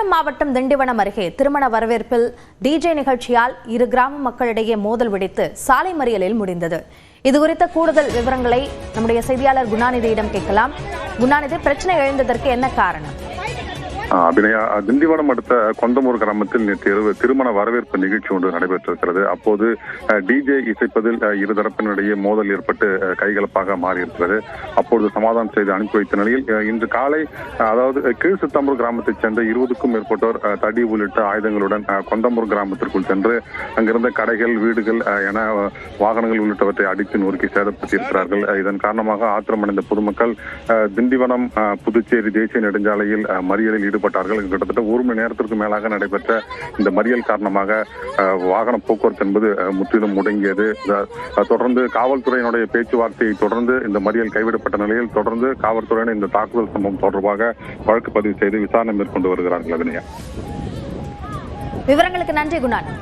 சேலம் மாவட்டம் திண்டிவனம் அருகே திருமண வரவேற்பில் டிஜே நிகழ்ச்சியால் இரு கிராம மக்களிடையே மோதல் வெடித்து சாலை மறியலில் முடிந்தது. இதுகுறித்த கூடுதல் விவரங்களை நம்முடைய செய்தியாளர் குணாநிதியிடம் கேட்கலாம். குணாநிதி, பிரச்சனை எழுந்ததற்கு என்ன காரணம்? அபிநயா, திண்டிவனம் அடுத்த கொந்தமூர் கிராமத்தில் நேற்று இரவு திருமண வரவேற்பு நிகழ்ச்சி ஒன்று நடைபெற்றிருக்கிறது. அப்போது டிஜே இசைப்பதில் இருதரப்பினரிடையே மோதல் ஏற்பட்டு கைகலப்பாக மாறியிருக்கிறது. அப்பொழுது சமாதானம் செய்து அனுப்பி வைத்த நிலையில் இன்று காலை, அதாவது கீழ் சித்தம்பூர் கிராமத்தைச் சேர்ந்த 20க்கும் மேற்பட்டோர் தடி உள்ளிட்ட ஆயுதங்களுடன் கொந்தமூர் கிராமத்திற்குள் சென்று அங்கிருந்த கடைகள், வீடுகள் என வாகனங்கள் உள்ளிட்டவற்றை அடித்து நொறுக்கி சேதப்படுத்தியிருக்கிறார்கள். இதன் காரணமாக ஆத்திரமடைந்த பொதுமக்கள் திண்டிவனம் புதுச்சேரி தேசிய நெடுஞ்சாலையில் மறியலில் ஈடுபட்டார்கள். கிட்டத்தட்ட 1 மணி நேரத்திற்கு மேலாக நடைபெற்ற இந்த மறியல் காரணமாக வாகன போக்குவரத்து என்பது முற்றிலும் முடங்கியது. தொடர்ந்து காவல்துறையினுடைய பேச்சுவார்த்தையை தொடர்ந்து இந்த மறியல் கைவிடப்பட்ட நிலையில் தொடர்ந்து காவல்துறையினர் இந்த தாக்குதல் சம்பவம் தொடர்பாக வழக்கு பதிவு செய்து விசாரணை மேற்கொண்டு வருகிறார்கள். அபிநயா, விவரங்களுக்கு நன்றி குணாநிதி.